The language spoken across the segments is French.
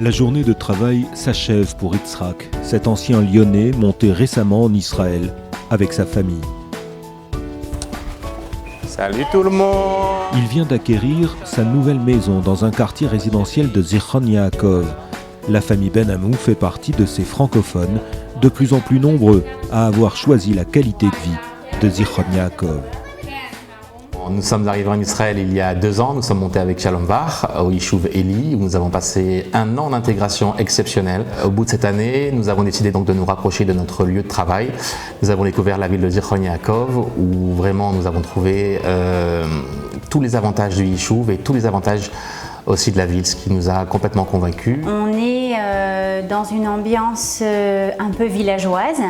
La journée de travail s'achève pour Yitzhak, cet ancien Lyonnais monté récemment en Israël avec sa famille. Salut tout le monde! Il vient d'acquérir sa nouvelle maison dans un quartier résidentiel de Zichron Yaakov. La famille Ben Amou fait partie de ces francophones, de plus en plus nombreux à avoir choisi la qualité de vie de Zichron Yaakov. Nous sommes arrivés en Israël il y a 2 ans, nous sommes montés avec Shalom Bach au Yishuv Eli où nous avons passé 1 an d'intégration exceptionnelle. Au bout de cette année, nous avons décidé donc de nous rapprocher de notre lieu de travail. Nous avons découvert la ville de Zichron Yaakov où vraiment nous avons trouvé tous les avantages du Yishuv et tous les avantages aussi de la ville, ce qui nous a complètement convaincus. On est dans une ambiance un peu villageoise.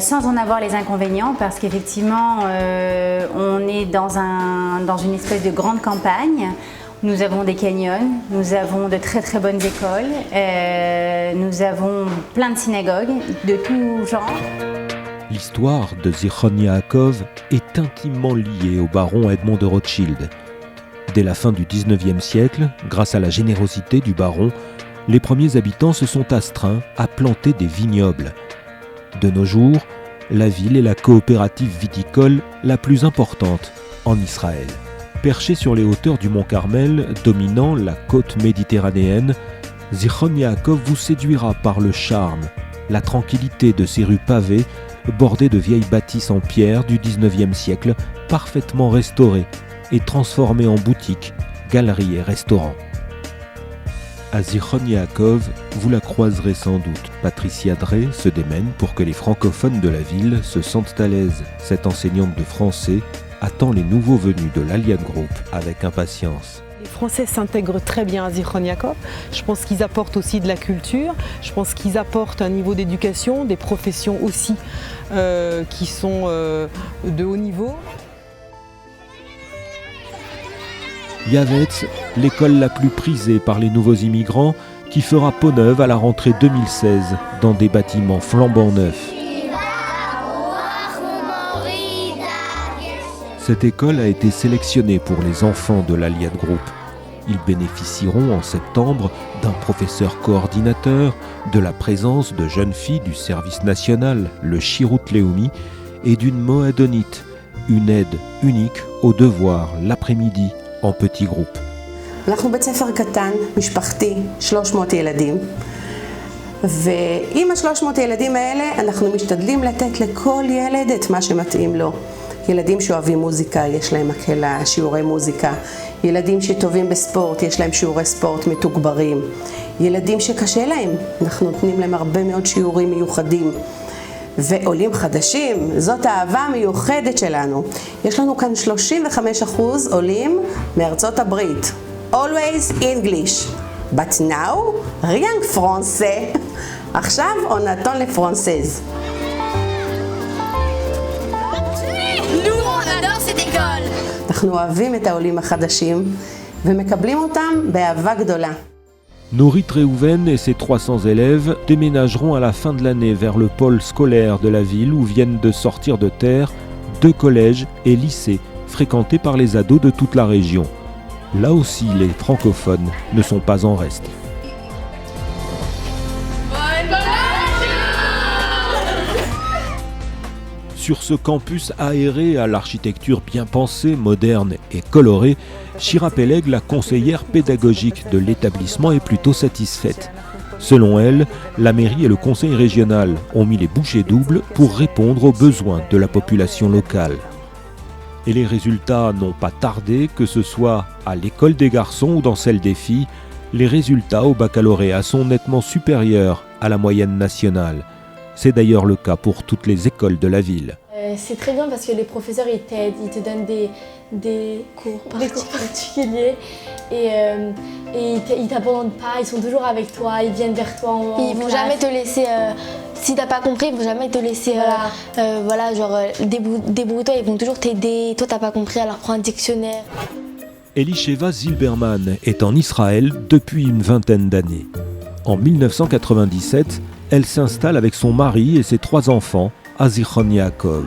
Sans en avoir les inconvénients parce qu'effectivement on est dans une espèce de grande campagne. Nous avons des canyons, nous avons de très très bonnes écoles, nous avons plein de synagogues de tout genre. L'histoire de Zichron Yaakov est intimement liée au baron Edmond de Rothschild. Dès la fin du XIXe siècle, grâce à la générosité du baron, les premiers habitants se sont astreints à planter des vignobles. De nos jours, la ville est la coopérative viticole la plus importante en Israël. Perchée sur les hauteurs du mont Carmel, dominant la côte méditerranéenne, Zichron Yaakov vous séduira par le charme, la tranquillité de ses rues pavées, bordées de vieilles bâtisses en pierre du XIXe siècle, parfaitement restaurées et transformées en boutiques, galeries et restaurants. À Zichron Yaakov, vous la croiserez sans doute. Patricia Drey se démène pour que les francophones de la ville se sentent à l'aise. Cette enseignante de français attend les nouveaux venus de l'Alliance Group avec impatience. Les Français s'intègrent très bien à Zichron Yaakov. Je pense qu'ils apportent aussi de la culture. Je pense qu'ils apportent un niveau d'éducation, des professions aussi qui sont de haut niveau. Yavetz, l'école la plus prisée par les nouveaux immigrants, qui fera peau neuve à la rentrée 2016 dans des bâtiments flambant neufs. Cette école a été sélectionnée pour les enfants de l'Alliance Group. Ils bénéficieront en septembre d'un professeur coordinateur, de la présence de jeunes filles du service national, le Shirut Leumi, et d'une moadonite, une aide unique aux devoirs l'après-midi en petits groupes. אנחנו בית ספר קטן, משפחתי, 300 ילדים. ועם 300 ילדים האלה אנחנו משתדלים לתת לכל ילד את מה שמתאים לו. ילדים שאוהבים מוזיקה, יש להם מקהלה, שיעורי מוזיקה. ילדים שטובים בספורט, יש להם שיעורי ספורט מתוגברים. ילדים שקשה להם, אנחנו נותנים להם הרבה מאוד שיעורים מיוחדים. ועולים חדשים, זאת האהבה המיוחדת שלנו. יש לנו כאן 35% עולים מארצות הברית. Always English. But now, rien que français. עכשיו, on attend les françaises. Nous, on adore cette école. אנחנו אוהבים את העולים החדשים ומקבלים אותם באהבה גדולה. Norit Reuven et ses 300 élèves déménageront à la fin de l'année vers le pôle scolaire de la ville où viennent de sortir de terre 2 collèges et lycées fréquentés par les ados de toute la région. Là aussi, les francophones ne sont pas en reste. Sur ce campus aéré à l'architecture bien pensée, moderne et colorée, Shira Peleg, la conseillère pédagogique de l'établissement, est plutôt satisfaite. Selon elle, la mairie et le conseil régional ont mis les bouchées doubles pour répondre aux besoins de la population locale. Et les résultats n'ont pas tardé, que ce soit à l'école des garçons ou dans celle des filles. Les résultats au baccalauréat sont nettement supérieurs à la moyenne nationale. C'est d'ailleurs le cas pour toutes les écoles de la ville. C'est très bien parce que les professeurs ils t'aident, ils te donnent des cours particuliers et ils t'abandonnent pas, ils sont toujours avec toi, ils viennent vers toi Ils vont jamais te laisser, si t'as pas compris, ils vont jamais te laisser, débrouille-toi, ils vont toujours t'aider, toi t'as pas compris, alors prends un dictionnaire. Elisheva Zilberman est en Israël depuis une vingtaine d'années. En 1997, elle s'installe avec son mari et ses 3 enfants à Zichron Yaakov.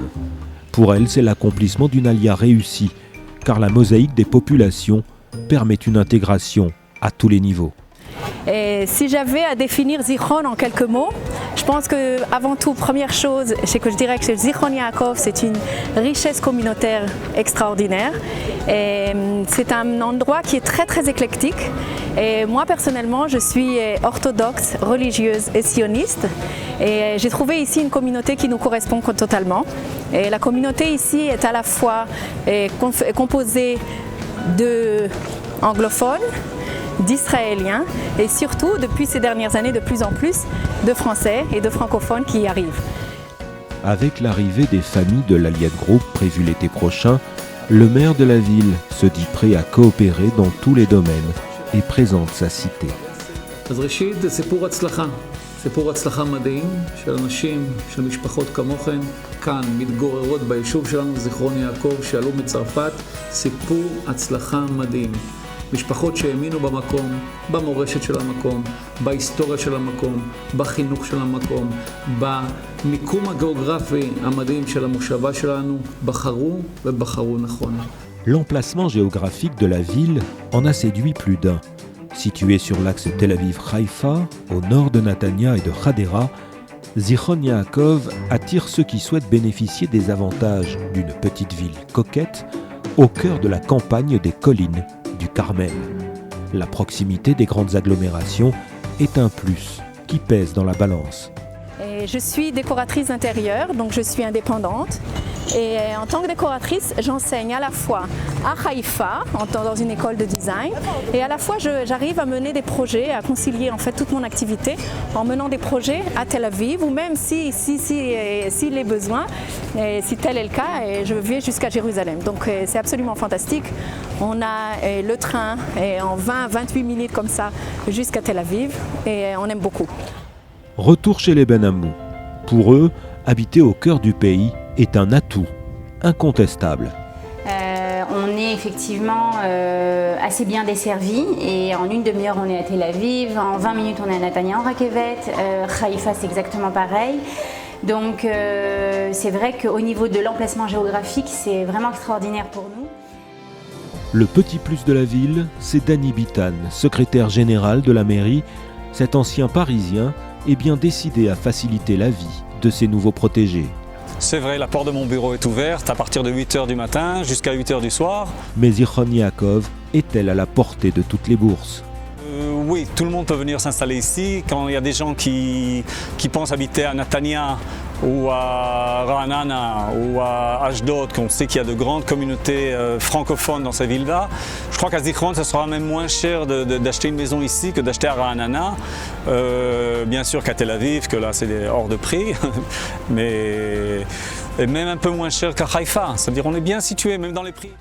Pour elle, c'est l'accomplissement d'une alia réussie, car la mosaïque des populations permet une intégration à tous les niveaux. Et si j'avais à définir Zichron en quelques mots, je pense que avant tout, première chose, c'est que je dirais que Zichron Yaakov, c'est une richesse communautaire extraordinaire. Et c'est un endroit qui est très très éclectique. Et moi personnellement, je suis orthodoxe, religieuse et sioniste. Et j'ai trouvé ici une communauté qui nous correspond totalement. Et la communauté ici est à la fois composée d'anglophones, d'Israéliens et surtout, depuis ces dernières années, de plus en plus de Français et de francophones qui y arrivent. Avec l'arrivée des familles de l'Aliad Group prévue l'été prochain, le maire de la ville se dit prêt à coopérer dans tous les domaines et présente sa cité. אז ראשית זה סיפור הצלחה. סיפור הצלחה מדהים של אנשים, של משפחות כמוכם, כאן מתגוררות ביישוב שלנו, זיכרון יעקב, שעלו מצרפת. סיפור הצלחה מדהים. משפחות שהאמינו במקום, במורשת של המקום, בהיסטוריה של המקום, בחינוך של המקום, במיקום הגיאוגרפי המדהים של המושבה שלנו, בחרו ובחרו נכון. L'emplacement géographique de la ville en a séduit plus d'un. Située sur l'axe Tel Aviv-Haïfa, au nord de Netanya et de Hadera, Zichron Yaakov attire ceux qui souhaitent bénéficier des avantages d'une petite ville coquette au cœur de la campagne des collines du Carmel. La proximité des grandes agglomérations est un plus qui pèse dans la balance. Et je suis décoratrice intérieure, donc je suis indépendante. Et en tant que décoratrice, j'enseigne à la fois à Haïfa, dans une école de design, et à la fois j'arrive à mener des projets, à concilier en fait toute mon activité en menant des projets à Tel Aviv, ou même s'il est besoin, et si tel est le cas, je vais jusqu'à Jérusalem. Donc c'est absolument fantastique. On a le train en 20-28 minutes comme ça jusqu'à Tel Aviv, et on aime beaucoup. Retour chez les Ben Amou. Pour eux, habiter au cœur du pays est un atout incontestable. On est effectivement assez bien desservi et en une demi-heure on est à Tel Aviv, en 20 minutes on est à Netanya en Rakevet, Haïfa c'est exactement pareil. Donc c'est vrai qu'au niveau de l'emplacement géographique c'est vraiment extraordinaire pour nous. Le petit plus de la ville, c'est Danny Bitan, secrétaire général de la mairie. Cet ancien Parisien est bien décidé à faciliter la vie de ses nouveaux protégés. C'est vrai, la porte de mon bureau est ouverte à partir de 8h du matin jusqu'à 8h du soir. Mais Zichron Yaakov est-elle à la portée de toutes les bourses ? Oui, tout le monde peut venir s'installer ici. Quand il y a des gens qui pensent habiter à Netanya ou à Ra'anana ou à Ashdod, qu'on sait qu'il y a de grandes communautés francophones dans ces villes-là, je crois qu'à Zichron, ça sera même moins cher d'acheter une maison ici que d'acheter à Ra'anana. Bien sûr qu'à Tel Aviv, que là c'est hors de prix, mais et même un peu moins cher qu'à Haïfa. C'est-à-dire on est bien situé, même dans les prix.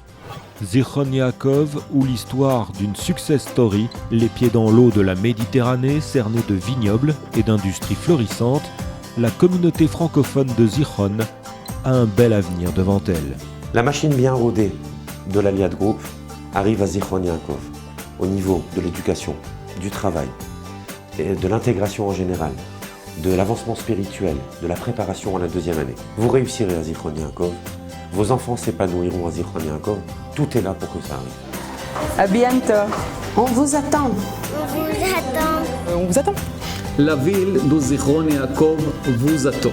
Zichron Yaakov, ou l'histoire d'une success story, les pieds dans l'eau de la Méditerranée, cernée de vignobles et d'industries florissantes, la communauté francophone de Zichron a un bel avenir devant elle. La machine bien rodée de l'Aliad Group arrive à Zichron Yaakov, au niveau de l'éducation, du travail, et de l'intégration en général, de l'avancement spirituel, de la préparation à la deuxième année. Vous réussirez à Zichron Yaakov, vos enfants s'épanouiront à Zichron Yaakov, tout est là pour que ça arrive. À bientôt. On vous attend. On vous attend. On vous attend. La ville de Zichron Yaakov vous attend.